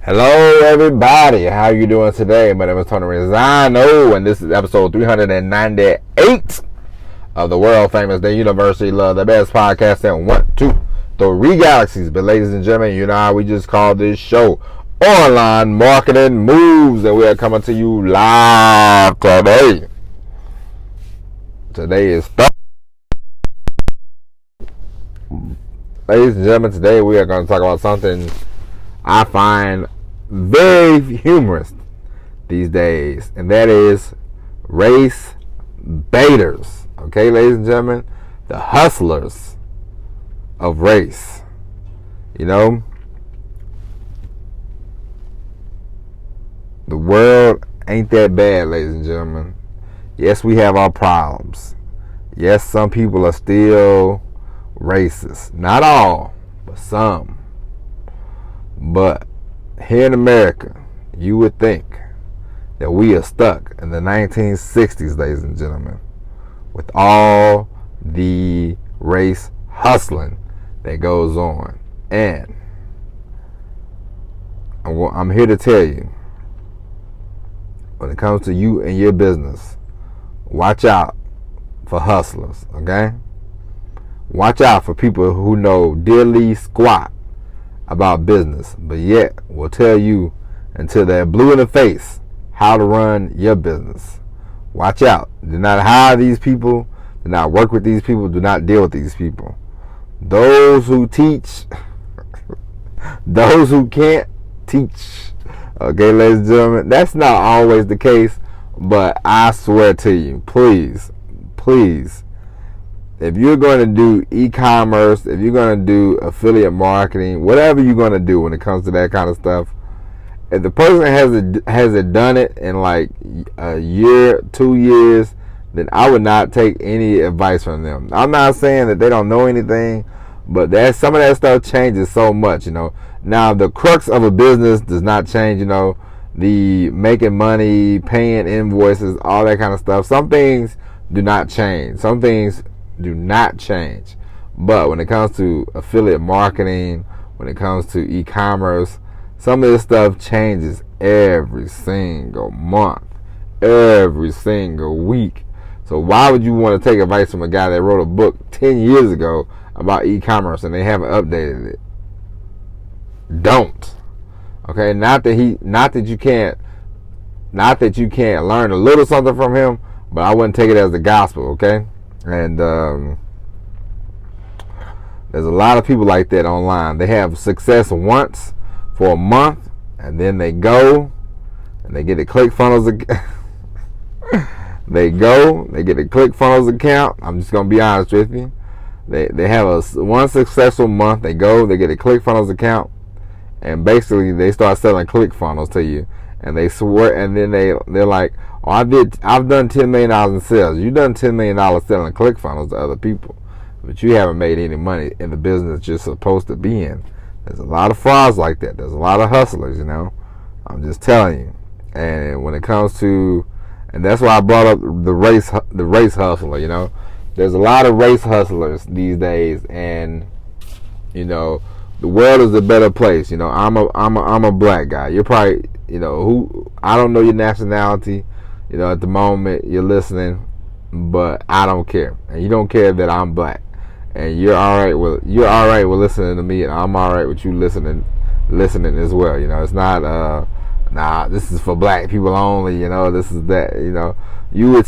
Hello, everybody. How you doing today? My name is Tony Rizzano, and this is episode 398 of the world famous The University Love, the best podcast in 1, 2, 3 galaxies. But ladies and gentlemen, you know how we just call this show Online Marketing Moves, and we are coming to you live today. Today is Thursday. Ladies and gentlemen, today we are going to talk about something I find very humorous these days, and that is race baiters. Okay, ladies and gentlemen, the hustlers of race. You know, the world ain't that bad, ladies and gentlemen. Yes, we have our problems. Yes, some people are still racist. Not all, but some. But here in America, you would think that we are stuck in the 1960s, ladies and gentlemen, with all the race hustling that goes on. And I'm here to tell you, when it comes to you and your business, watch out for hustlers, okay? Watch out for people who know diddly squat about business, but yet will tell you until they're blue in the face how to run your business. Watch out. Do not hire these people. Do not work with these people. Do not deal with these people. Those who teach, those who can't teach. Okay, ladies and gentlemen, that's not always the case, but I swear to you, please, if you're going to do e-commerce, if you're going to do affiliate marketing, whatever you're going to do when it comes to that kind of stuff, if the person hasn't done it in like a year, 2 years, then I would not take any advice from them. I'm not saying that they don't know anything, but some of that stuff changes so much, you know. Now, the crux of a business does not change, you know, the making money, paying invoices, all that kind of stuff. Some things do not change. Some things do not change. But when it comes to affiliate marketing, when it comes to e-commerce, some of this stuff changes every single month, every single week. So why would you want to take advice from a guy that wrote a book 10 years ago about e-commerce and they haven't updated it? Don't. Okay, not that you can't learn a little something from him, but I wouldn't take it as the gospel, okay? And there's a lot of people like that online. They have success once for a month, and then they go and they get a ClickFunnels they get a ClickFunnels account. I'm just gonna be honest with you. They have one successful month. They go, they get a ClickFunnels account, and basically they start selling ClickFunnels to you, and they swear, and then they're like, oh, I've done $10 million in sales. You've done $10 million selling ClickFunnels to other people, but you haven't made any money in the business you're supposed to be in. There's a lot of frauds like that. There's a lot of hustlers, you know. I'm just telling you. And when it comes to, and that's why I brought up the race hustler, you know. There's a lot of race hustlers these days, and you know, the world is a better place. You know, I'm a black guy. You're probably, you know, I don't know your nationality. You know, at the moment you're listening, but I don't care, and you don't care that I'm black, and you're all right with listening to me, and I'm all right with you listening as well. You know, it's not nah, this is for black people only. You know, this is that. You know, you would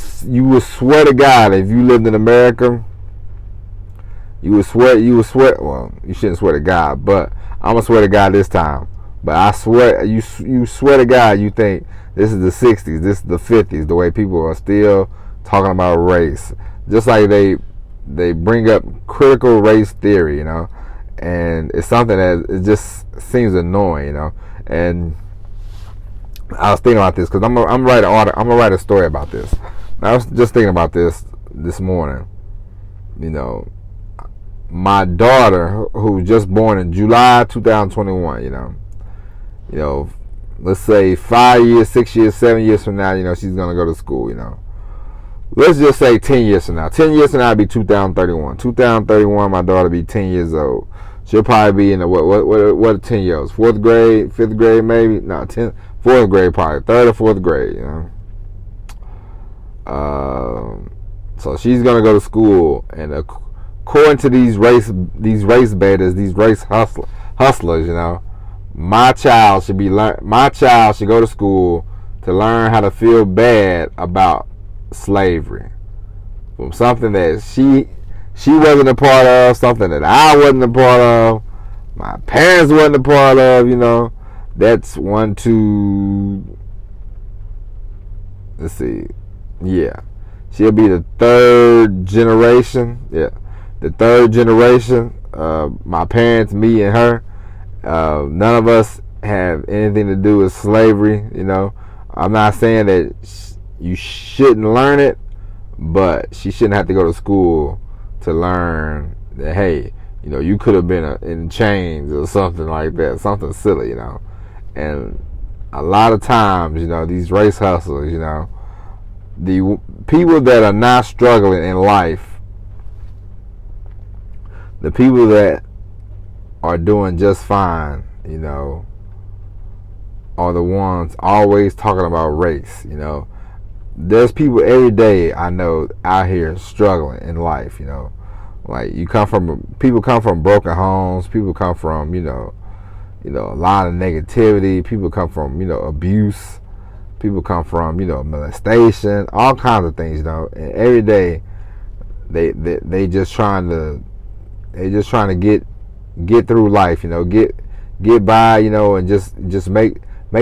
swear to God, if you lived in America, you would swear. Well, you shouldn't swear to God, but I'm gonna swear to God this time. But I swear, you swear to God, you think this is the 60s, this is the 50s, the way people are still talking about race. Just like they bring up critical race theory, you know, and it's something that it just seems annoying, you know. And I was thinking about this because I'm gonna write a story about this. I was just thinking about this morning. You know, my daughter, who was just born in July 2021, you know, let's say 5 years, 6 years, 7 years from now, you know, she's gonna go to school, you know. Let's just say 10 years from now. 10 years from now, it'll be 2031. 2031, my daughter will be 10 years old. She'll probably be in the what 10-year-olds? 4th grade, 5th grade, maybe. No, 4th grade probably, 3rd or 4th grade. So she's gonna go to school, and according to these race betas, these race hustlers, my child should go to school to learn how to feel bad about slavery, from something that she wasn't a part of, something that I wasn't a part of, my parents wasn't a part of. That's 1, 2. Let's see. Yeah. She'll be the 3rd generation. Yeah. The 3rd generation. My parents, me and her. None of us have anything to do with slavery. I'm not saying that you shouldn't learn it, but she shouldn't have to go to school to learn that, hey, you could have been in chains or something like that, something silly, And a lot of times, these race hustlers, the people that are not struggling in life, the people that are doing just fine, are the ones always talking about race. There's people every day I know out here struggling in life. Like people come from broken homes. People come from a lot of negativity. People come from abuse. People come from molestation, all kinds of things. And every day they just trying to get through life. Get by. And just make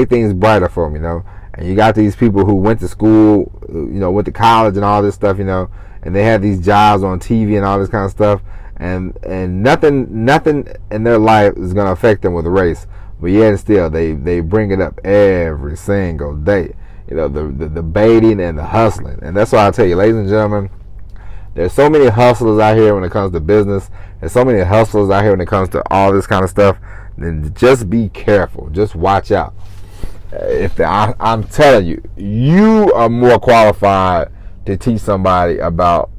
things brighter for them. And you got these people who went to school, went to college and all this stuff, and they have these jobs on TV and all this kind of stuff, and nothing in their life is gonna affect them with race. But yet and still, they bring it up every single day. The baiting and the hustling, and that's why I tell you, ladies and gentlemen, there's so many hustlers out here when it comes to business. There's so many hustlers out here when it comes to all this kind of stuff. Then just be careful. Just watch out. I'm telling you, you are more qualified to teach somebody about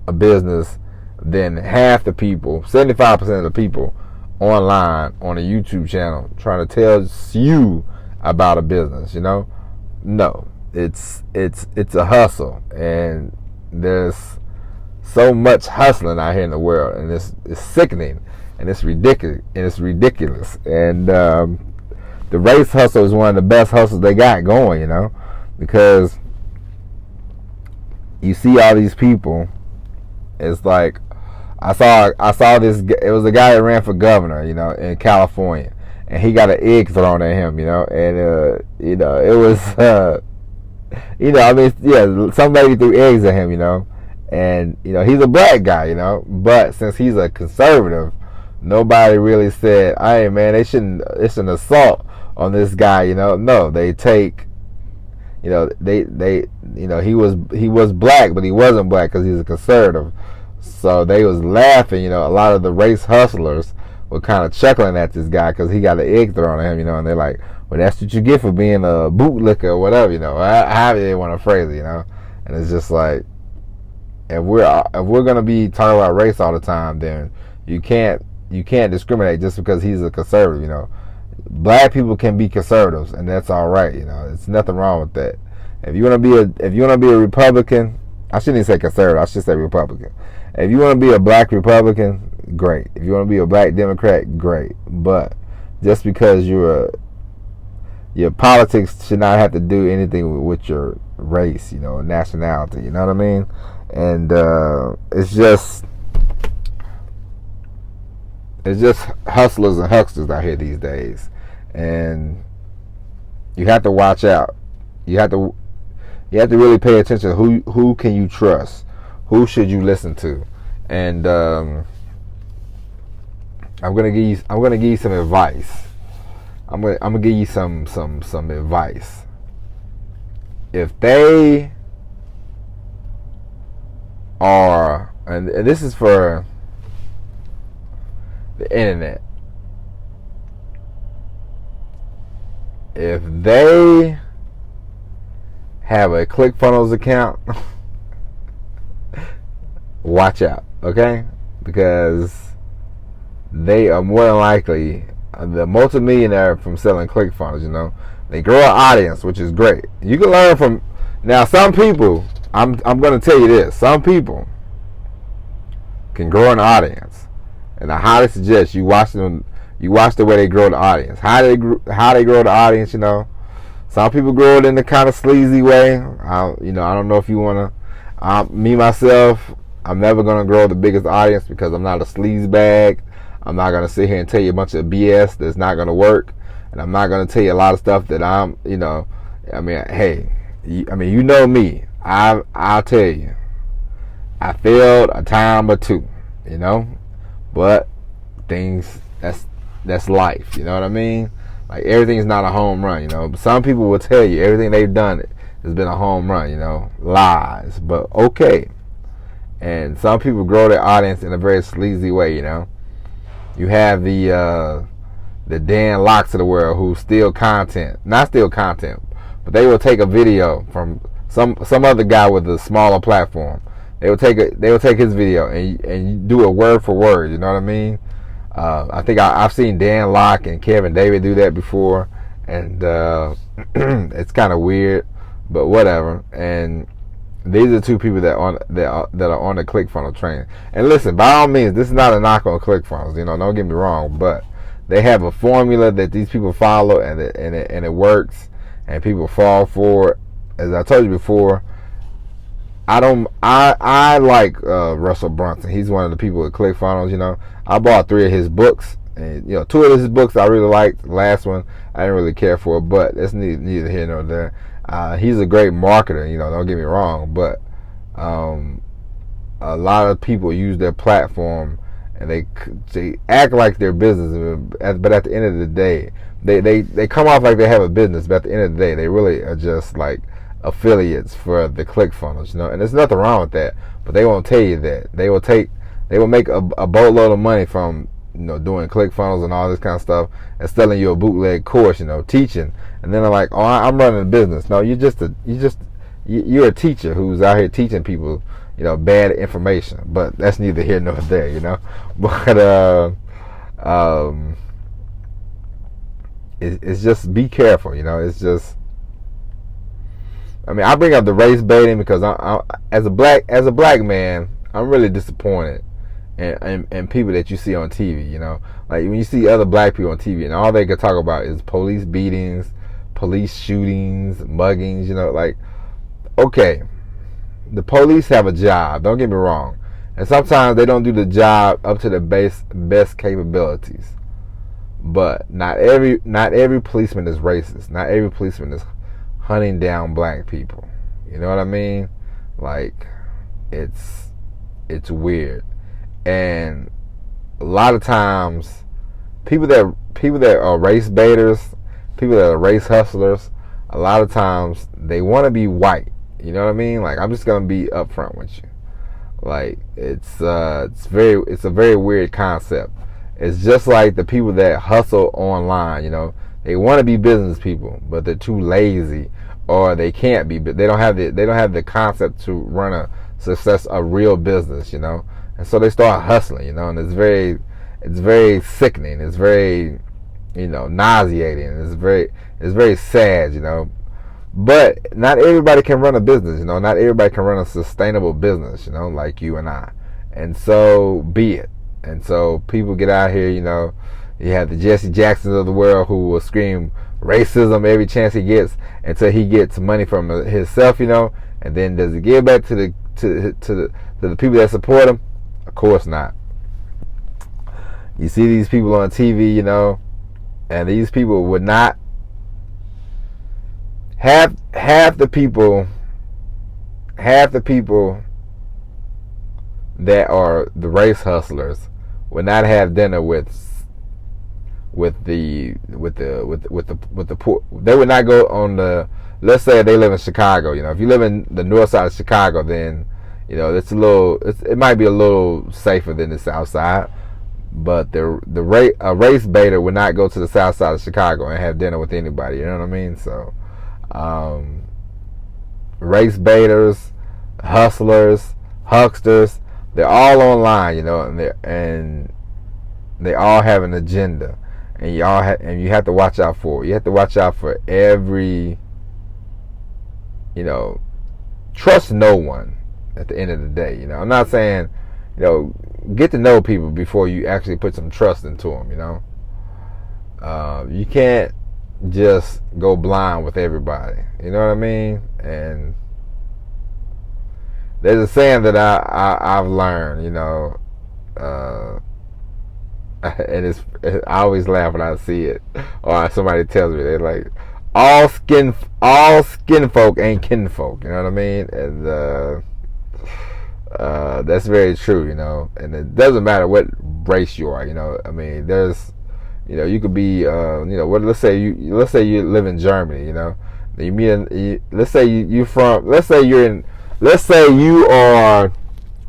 a business than half the people, 75% of the people online on a YouTube channel trying to tell you about a business. No, it's a hustle, and there's so much hustling out here in the world, and it's sickening, and it's ridiculous, and the race hustle is one of the best hustles they got going, because you see all these people. It's like I saw this. It was a guy that ran for governor, in California, and he got an egg thrown at him, and it was, some lady threw eggs at him, and he's a black guy, but since he's a conservative, nobody really said, "Hey man, it's an assault on this guy," No, they take, he was black, but he wasn't black because he's a conservative. So they was laughing, a lot of the race hustlers were kind of chuckling at this guy because he got an egg thrown at him, and they're like, "Well, that's what you get for being a bootlicker or whatever, however they want to phrase it, And it's just like, if we're gonna be talking about race all the time, then you can't discriminate just because he's a conservative, Black people can be conservatives, and that's all right. It's nothing wrong with that. If you want to be a Republican, I shouldn't even say conservative. I should say Republican. If you want to be a black Republican, great. If you want to be a black Democrat, great. But just because your politics should not have to do anything with your race, nationality. You know what I mean? And it's just hustlers and hucksters out here these days, and you have to watch out. You have to really pay attention. Who can you trust? Who should you listen to? And I'm gonna give you some advice. I'm gonna give you some advice. If they are, and this is for the internet, if they have a ClickFunnels account, watch out, okay? Because they are more than likely the multimillionaire from selling ClickFunnels. You know, they grow an audience, which is great. You can learn from. Now, some people, I'm going to tell you this. Some people can grow an audience, and I highly suggest you watch them. You watch the way they grow the audience. How they grow the audience. You know, some people grow it in the kind of sleazy way. I don't know if you want to. Me myself, I'm never gonna grow the biggest audience because I'm not a sleaze bag. I'm not gonna sit here and tell you a bunch of BS that's not gonna work, and I'm not gonna tell you a lot of stuff that I'm. Hey, you know me. I'll tell you. I failed a time or two, you know, but things that's life, you know what I mean? Like, everything's not a home run, you know. Some people will tell you everything they've done has been a home run, you know. Lies, but okay. And some people grow their audience in a very sleazy way, you know. You have the Dan Locks of the world who not steal content, but they will take a video from some other guy with a smaller platform. They will take his video and do it word for word. You know what I mean? I think I've seen Dan Locke and Kevin David do that before, and it's kind of weird, but whatever. And these are two people that are on the ClickFunnels train. And listen, by all means, this is not a knock on ClickFunnels. You know, don't get me wrong, but they have a formula that these people follow, and it works, and people fall for it. As I told you before, I like Russell Brunson. He's one of the people with ClickFunnels. You know, I bought 3 of his books, and you know, 2 of his books I really liked. The last one I didn't really care for, but that's neither here nor there. He's a great marketer. You know, don't get me wrong, but a lot of people use their platform and they act like their business, but at the end of the day, they come off like they have a business, but at the end of the day, they really are just like affiliates for the ClickFunnels, you know. And there's nothing wrong with that, but they won't tell you that. They will make a boatload of money from, you know, doing ClickFunnels and all this kind of stuff, and selling you a bootleg course, you know, teaching. And then they're like, "Oh, I'm running a business." No, you're a teacher who's out here teaching people, you know, bad information. But that's neither here nor there, you know. But it's just, be careful, you know. It's just, I bring up the race baiting because I as a black man, I'm really disappointed in people that you see on TV. You know, like when you see other black people on TV and all they can talk about is police beatings, police shootings, muggings. You know, like, okay, the police have a job. Don't get me wrong, and sometimes they don't do the job up to the best capabilities. But not every policeman is racist. Not every policeman is hunting down black people. You know what I mean? Like, it's weird. And a lot of times people that are race baiters, people that are race hustlers, a lot of times they want to be white. You know what I mean? Like, I'm just gonna be upfront with you. Like, it's a very weird concept. It's just like the people that hustle online, you know. They want to be business people, but they're too lazy, or they can't be. But they don't have the concept to run a real business, you know. And so they start hustling, you know. And it's very sickening. It's very, you know, nauseating. It's very sad, you know. But not everybody can run a business, you know. Not everybody can run a sustainable business, you know, like you and I. And so be it. And so people get out here, you know. You have the Jesse Jacksons of the world who will scream racism every chance he gets until he gets money from himself, you know. And then does he give back to the people that support him? Of course not. You see these people on TV, you know, and these people would not half the people that are the race hustlers would not have dinner with the poor. They would not go on the, let's say they live in Chicago, you know. If you live in the north side of Chicago, then, you know, it might be a little safer than the south side. But a race baiter would not go to the south side of Chicago and have dinner with anybody, you know what I mean? So race baiters, hustlers, hucksters, they're all online, you know, and they all have an agenda, and you have to watch out for it. You have to watch out for every, trust no one at the end of the day. I'm not saying, get to know people before you actually put some trust into them. You can't just go blind with everybody. You know what I mean? And there's a saying that I've learned, and I always laugh when I see it, or somebody tells me, they're like, all skin folk ain't kinfolk. You know what I mean? And that's very true. And it doesn't matter what race you are. I mean, there's, you could be, let's say you live in Germany. You meet, let's say you are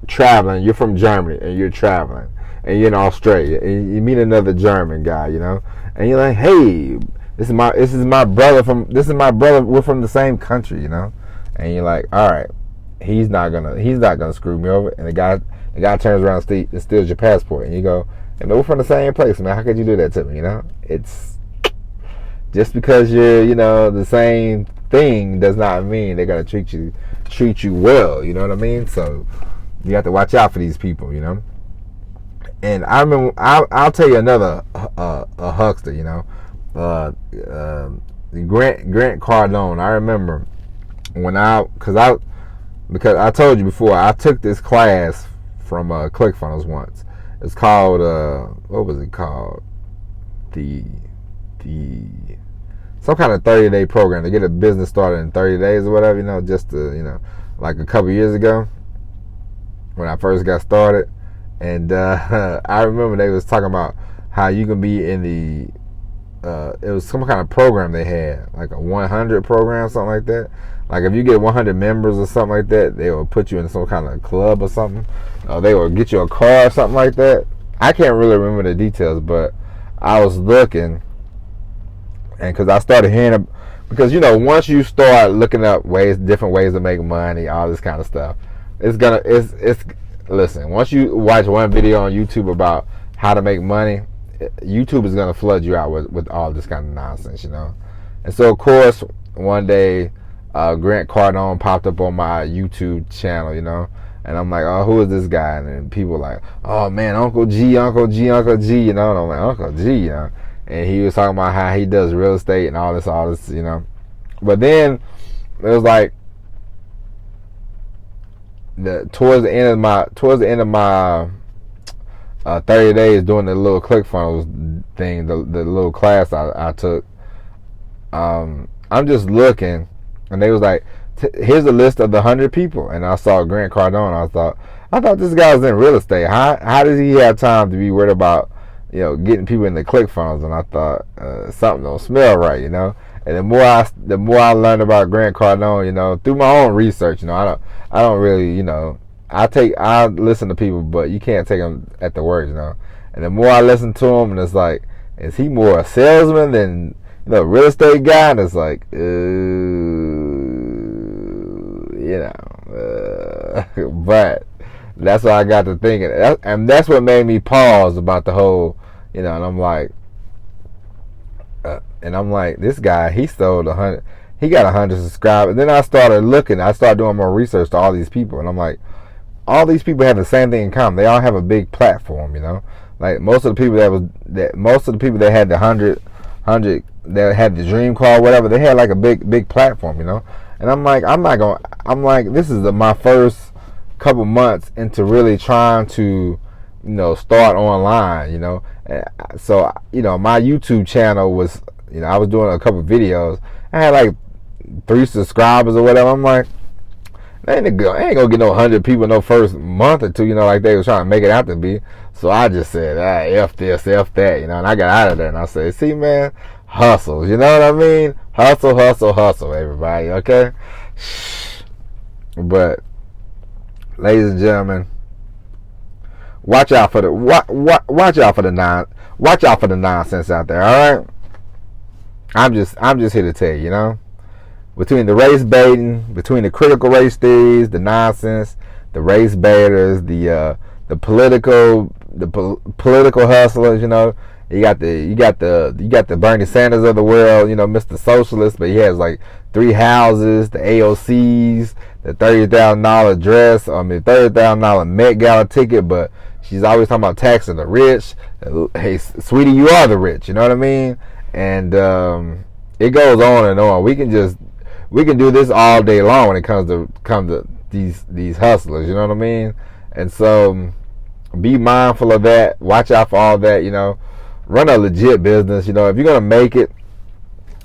traveling. You're from Germany and you're traveling, and you're in Australia, and you meet another German guy, and you're like, hey, this is my brother. We're from the same country, and you're like, all right, he's not gonna screw me over. And the guy turns around and steals your passport, and you go, hey, man, we're from the same place, man. How could you do that to me? It's just because you're, the same thing does not mean they're gonna treat you well. You know what I mean? So you have to watch out for these people. And I remember, I'll tell you another a huckster. Grant Cardone. I remember when because I told you before, I took this class from ClickFunnels once. It's called what was it called? The some kind of 30-day program to get a business started in 30 days or whatever. Just to, like a couple years ago when I first got started. And I remember they was talking about how you can be in it was some kind of program they had, like a 100 program, something like that. Like if you get 100 members or something like that, they will put you in some kind of club or something. Or they will get you a car or something like that. I can't really remember the details, but I was looking, and because I started hearing, because once you start looking up different ways to make money, all this kind of stuff, listen, once you watch one video on YouTube about how to make money, YouTube is going to flood you out with all this kind of nonsense, And so, of course, one day, Grant Cardone popped up on my YouTube channel, and I'm like, oh, who is this guy? And then people were like, oh, man, Uncle G, and I'm like, Uncle G, and he was talking about how he does real estate and all this, But then, it was like, towards the end of my 30 days doing the little ClickFunnels thing, the little class I took, I'm just looking, and they was like, here's a list of the 100 people, and I saw Grant Cardone. I thought this guy was in real estate. How does he have time to be worried about getting people in the ClickFunnels? And I thought something don't smell right, And the more I learned about Grant Cardone, through my own research, I don't really, I listen to people, but you can't take them at the words, And the more I listen to him, and it's like, is he more a salesman than real estate guy? And it's like, but that's what I got to thinking, and that's what made me pause about the whole, and I'm like, this guy, he sold 100. He got 100 subscribers. And then I started doing more research to all these people, and I'm like, all these people have the same thing in common. They all have a big platform, Like most of the people that had the 100 that had the dream car, whatever, they had like a big platform, And I'm like, this is my first couple months into really trying to, start online, And so, my YouTube channel was, I was doing a couple videos. I had like 3 subscribers or whatever. I'm like, I ain't gonna get no 100 people no first month or two, like they was trying to make it out to be. So I just said, F this, F that, and I got out of there, and I said, see, man, hustle, you know what I mean? Hustle, everybody, okay? But, ladies and gentlemen, watch out for the nonsense out there, all right? I'm just here to tell you, between the race baiting, between the critical race theories, the nonsense, the race baiters, the political, political hustlers. You know, you got the Bernie Sanders of the world. You know, Mr. Socialist, but he has like 3 houses, the AOCs, the $30,000 dress. I mean, $30,000 Met Gala ticket, but she's always talking about taxing the rich. Hey, sweetie, you are the rich. You know what I mean? And it goes on and on. We can do this all day long when it comes to these hustlers. You know what I mean? And so be mindful of that. Watch out for all that. You know, run a legit business. You know, if you're gonna make it,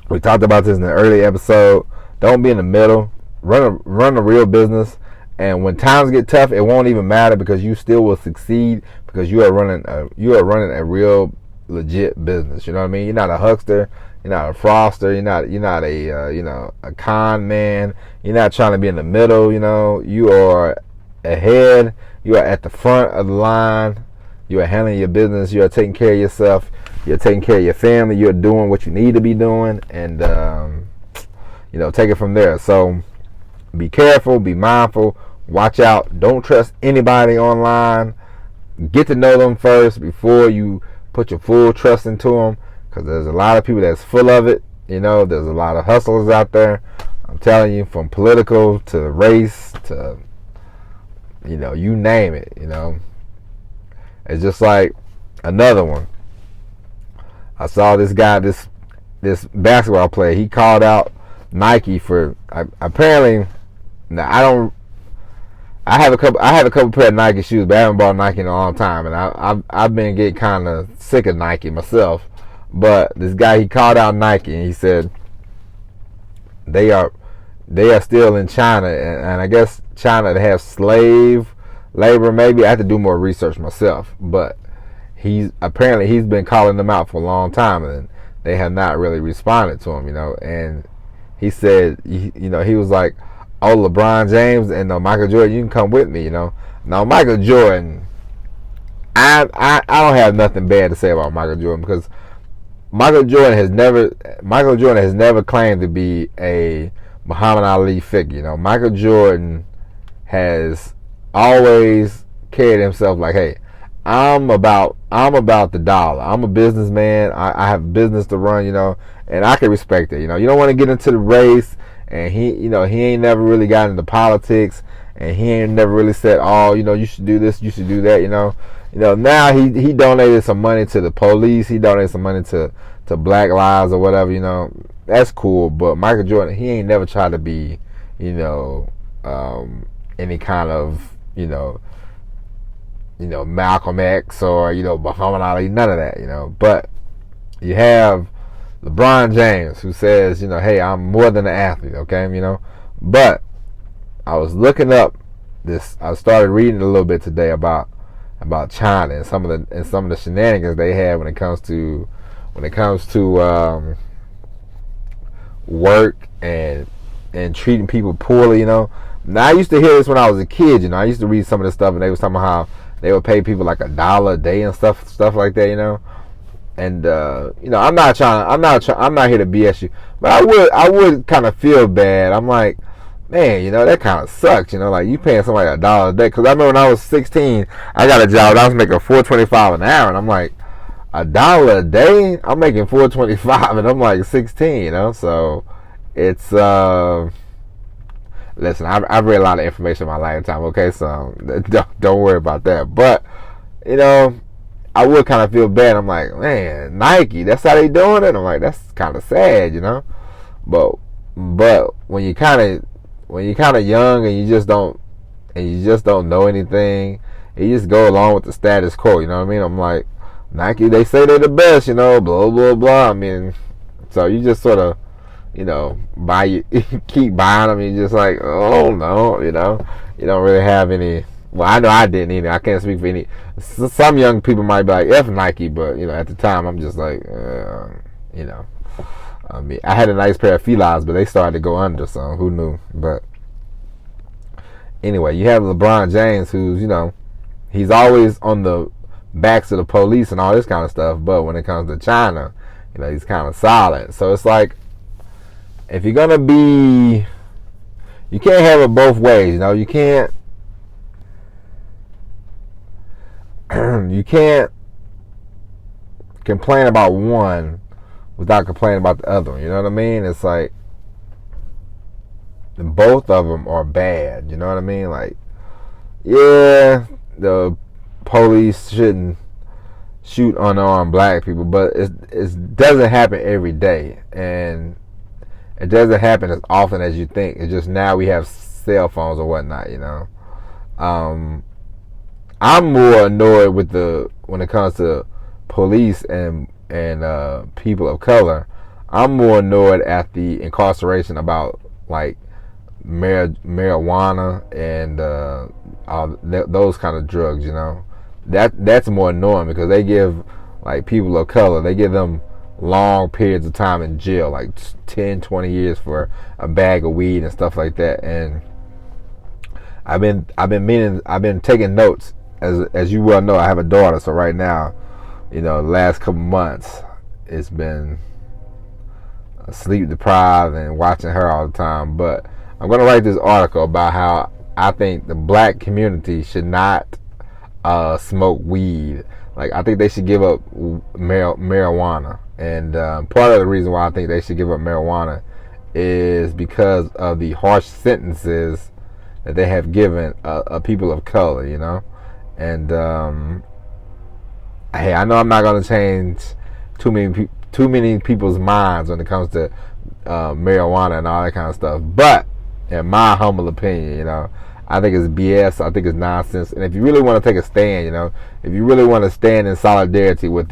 we talked about this in the early episode. Don't be in the middle. Run a real business. And when times get tough, it won't even matter because you still will succeed because you are running a real legit business. You know what I mean? You're not a huckster. You're not a fraudster. You're not a con man. You're not trying to be in the middle. You know, you are ahead. You are at the front of the line. You are handling your business. You are taking care of yourself. You're taking care of your family. You're doing what you need to be doing, and take it from there. So be careful. Be mindful. Watch out. Don't trust anybody online. Get to know them first before you put your full trust into them, because there's a lot of people that's full of it. You know, there's a lot of hustlers out there. I'm telling you, from political to race to, you name it. It's just like another one. I saw this guy, this basketball player. He called out Nike for apparently. Now I have a couple pair of Nike shoes, but I haven't bought Nike in a long time, and I've been getting kind of sick of Nike myself. But this guy, he called out Nike, and he said they are still in China, and I guess China they have slave labor. Maybe I have to do more research myself, but he's been calling them out for a long time, and they have not really responded to him. And he said he was like, "Oh, LeBron James and Michael Jordan, you can come with me." Now Michael Jordan, I don't have nothing bad to say about Michael Jordan, because Michael Jordan has never claimed to be a Muhammad Ali figure. Michael Jordan has always carried himself like, hey, I'm about the dollar. I'm a businessman. I have business to run, and I can respect it. You don't want to get into the race. And he ain't never really got into politics, and he ain't never really said, "Oh, you should do this, you should do that." Now he donated some money to the police. He donated some money to Black Lives or whatever. That's cool. But Michael Jordan, he ain't never tried to be, any kind of, Malcolm X or Muhammad Ali. None of that. But you have LeBron James, who says, hey, I'm more than an athlete, okay, But I was looking up this. I started reading a little bit today about China and some of the shenanigans they have when it comes to work and treating people poorly. Now I used to hear this when I was a kid. I used to read some of this stuff, and they was talking about how they would pay people like $1 a day and stuff like that. And I'm not here to BS you, but I would kind of feel bad. I'm like, man, that kind of sucks. Like you paying somebody $1 a day. Because I remember when I was 16, I got a job. I was making $4.25 an hour, and I'm like, $1 a day? I'm making $4.25, and I'm like 16. So it's listen, I've read a lot of information in my lifetime. Okay, so don't worry about that. But I would kind of feel bad. I'm like, man, Nike, that's how they doing it. I'm like, that's kind of sad, But when you kind of young and you just don't know anything, you just go along with the status quo. You know what I mean? I'm like, Nike, they say they're the best. Blah blah blah. I mean, so you just sort of, keep buying them. You're just like, oh no, you don't really have any. Well, I know I didn't either. I can't speak for any. Some young people might be like, F Nike, but, at the time, I'm just like, I mean, I had a nice pair of Filas, but they started to go under, so who knew? But anyway, you have LeBron James, who's, he's always on the backs of the police and all this kind of stuff, but when it comes to China, he's kind of silent. So it's like, if you're going to be, you can't have it both ways, you can't. you can't complain about one without complaining about the other one. You know what I mean? It's like both of them are bad. You know what I mean? Like, yeah, the police shouldn't shoot unarmed black people, but it doesn't happen every day, and it doesn't happen as often as you think. It's just now we have cell phones or whatnot, you know. I'm more annoyed with when it comes to police and people of color. I'm more annoyed at the incarceration about like marijuana and those kind of drugs, you know. That's more annoying because they give like people of color, they give them long periods of time in jail, like 10, 20 years for a bag of weed and stuff like that. And I've been taking notes. As you well know, I have a daughter, so right now, you know, the last couple months it's been sleep deprived and watching her all the time. But I'm gonna write this article about how I think the black community should not smoke weed. Like, I think they should give up marijuana. And part of the reason why I think they should give up marijuana is because of the harsh sentences that they have given people of color, you know. And hey, I know I'm not gonna change too many people's minds when it comes to marijuana and all that kind of stuff. But in my humble opinion, you know, I think it's BS. I think it's nonsense. And if you really want to take a stand, you know, if you really want to stand in solidarity with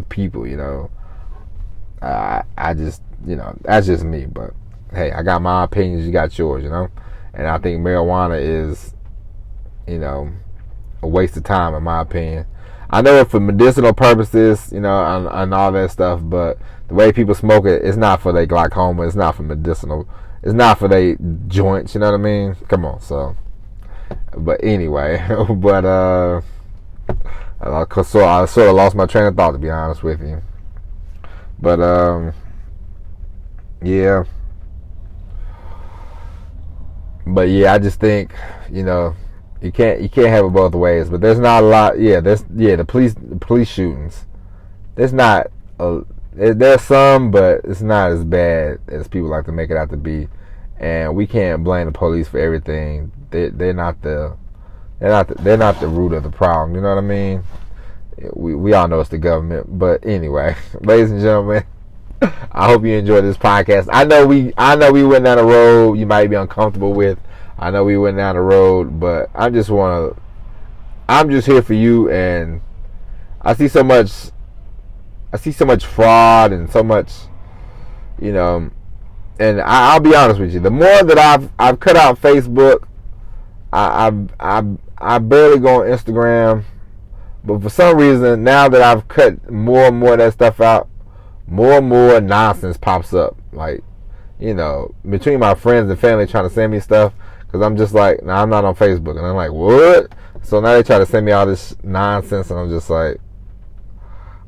people, you know, I just, you know, that's just me. But hey, I got my opinions. You got yours, you know. And I think marijuana is, you know, a waste of time in my opinion. I know it for medicinal purposes, you know, and all that stuff. But the way people smoke it, it's not for their glaucoma. It's not for medicinal. It's not for their joints, you know what I mean? Come on, so. But anyway, but I sort of lost my train of thought, to be honest with you. But yeah. But yeah, I just think, you know, you can't have it both ways. But there's not a lot. The police shootings. There's not there's some, but it's not as bad as people like to make it out to be. And we can't blame the police for everything. They're not the root of the problem. You know what I mean? We all know it's the government. But anyway, ladies and gentlemen, I hope you enjoyed this podcast. I know we went down a road you might be uncomfortable with. I know we went down the road, but I'm just here for you. And I see so much fraud and so much, you know. And I'll be honest with you. The more that I've cut out Facebook, I barely go on Instagram. But for some reason, now that I've cut more and more of that stuff out, more and more nonsense pops up. Like, you know, between my friends and family trying to send me stuff, because I'm just like, nah, I'm not on Facebook. And I'm like, what? So now they try to send me all this nonsense, and I'm just like,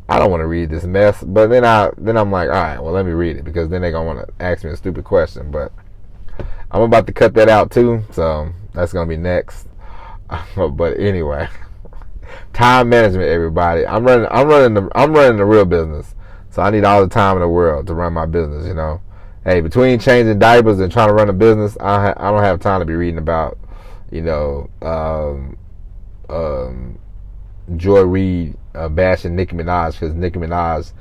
I don't want to read this mess. But then I'm like, all right, well, let me read it, because then they're going to want to ask me a stupid question. But I'm about to cut that out too, so that's going to be next. But anyway, time management, everybody. I'm running the real business. So I need all the time in the world to run my business, you know. Hey, between changing diapers and trying to run a business, I don't have time to be reading about, you know, Joy Reid bashing Nicki Minaj because Nicki Minaj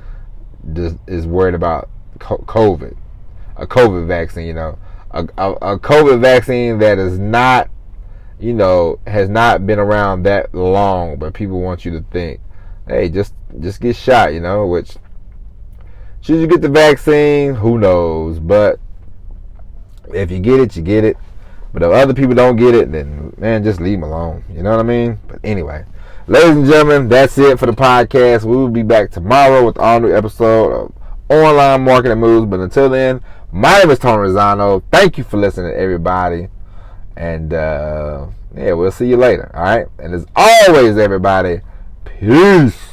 is worried about COVID, a COVID vaccine, you know, a COVID vaccine that is not, you know, has not been around that long, but people want you to think, hey, just get shot, you know, which, should you get the vaccine, who knows, but if you get it, you get it. But if other people don't get it, then, man, just leave them alone, you know what I mean? But anyway, ladies and gentlemen, that's it for the podcast. We will be back tomorrow with all new episode of Online Marketing Moves. But until then, my name is Tony Rosano. Thank you for listening, everybody. And, yeah, we'll see you later, all right? And as always, everybody, peace.